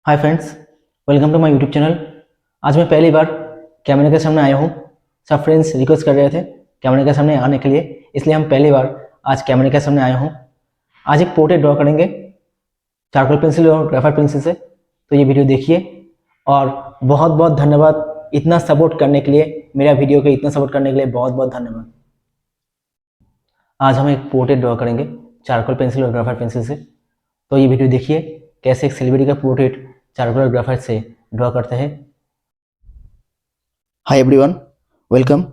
Hi friends, welcome to my YouTube channel. आज मैं पहली बार कैमरे के सामने आया हूँ। सब फ्रेंड्स रिक्वेस्ट कर रहे थे कैमरे के सामने आने के लिए, इसलिए हम पहली बार आज कैमरे के सामने आया हूँ। आज एक पोर्ट्रेट ड्रॉ करेंगे चारकोल पेंसिल और ग्रेफाइट पेंसिल से। तो ये वीडियो देखिए और बहुत बहुत धन्यवाद इतना सपोर्ट करने के लिए, मेरा वीडियो के इतना सपोर्ट करने के लिए बहुत बहुत धन्यवाद। आज हम एक पोर्ट्रेट ड्रॉ करेंगे चारकोल पेंसिल और ग्रेफाइट पेंसिल से। तो ये वीडियो देखिए कैसे एक सेलिब्रिटी का पोर्ट्रेट चारकोल और ग्रेफाइट से ड्रॉ करते हैं। Hi everyone, welcome.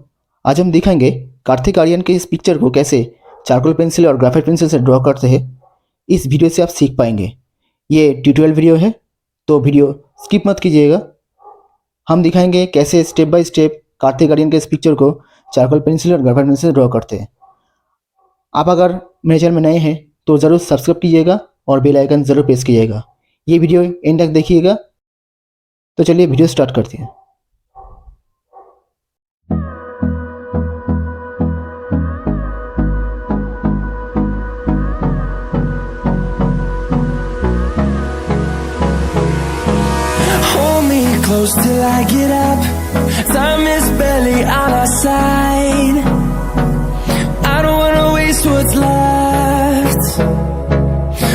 आज हम दिखाएंगे कार्तिक आर्यन के इस पिक्चर को कैसे चारकोल पेंसिल और ग्रेफाइट पेंसिल से ड्रॉ करते हैं। इस वीडियो से आप सीख पाएंगे। ये ट्यूटोरियल वीडियो है तो वीडियो स्किप मत कीजिएगा। हम दिखाएंगे कैसे step by step Kartik Aaryan के इस पिक्चर को चारकोल पेंसिल और ग्रेफाइट पेंसिल से ड्रॉ करते हैं। आप अगर मेरे चैनल में नए हैं तो ज़रूर सब्सक्राइब कीजिएगा और बेल आइकन ज़रूर प्रेस कीजिएगा। ये वीडियो एंड तक देखिएगा। तो चलिए वीडियो स्टार्ट करते हैं। Hold me close till I get up. Time is barely on our side. I don't wanna waste what's left.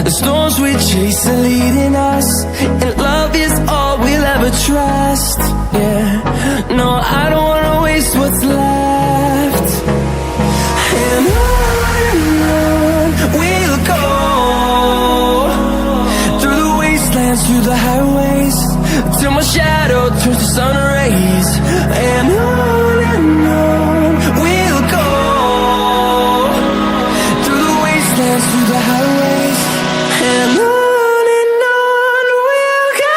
The storms we chase are leading us, and love is all we'll ever trust. Yeah, no, I don't wanna waste what's left. And on we'll go, through the wastelands, through the highways, till my shadow turns to sun rays. And on we'll go, through the wastelands, through the highways. And on we'll go.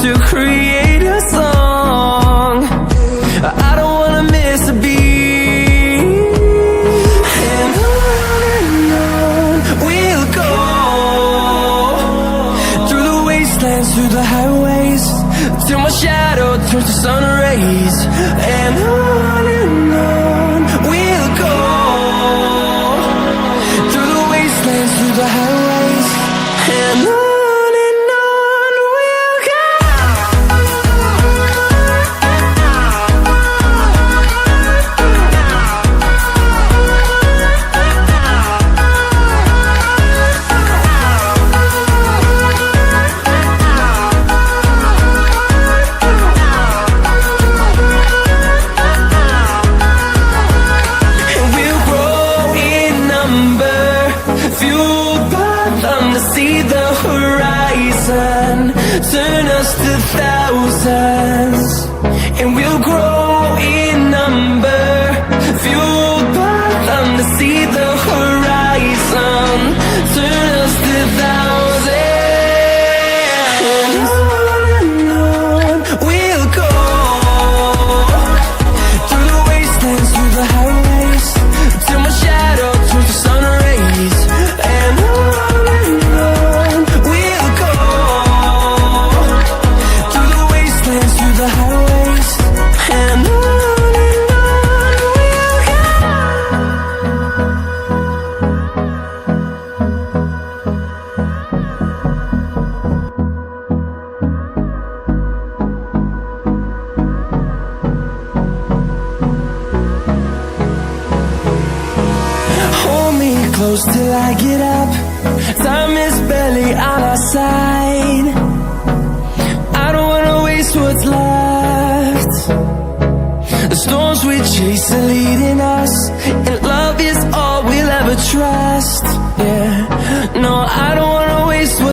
To create a song, I don't wanna miss a beat. And on we'll go, through the wastelands, through the highways, till my shadow turns to sun rays. And on we'll go, through the wastelands, through the highways. And on. Turn us to thousands, and we'll grow in number, fueled by them to see the horizon. Turn us to thousands, and on we'll go, through the wastelands, through the highways, till my shadow turns to sun rays. And on we'll go, through the wastelands, through the highways. And on we'll go. Hold me close till I get up. Time is barely on our side. I don't wanna waste what's left. The storms we chase are leading us, and love is all we'll ever trust.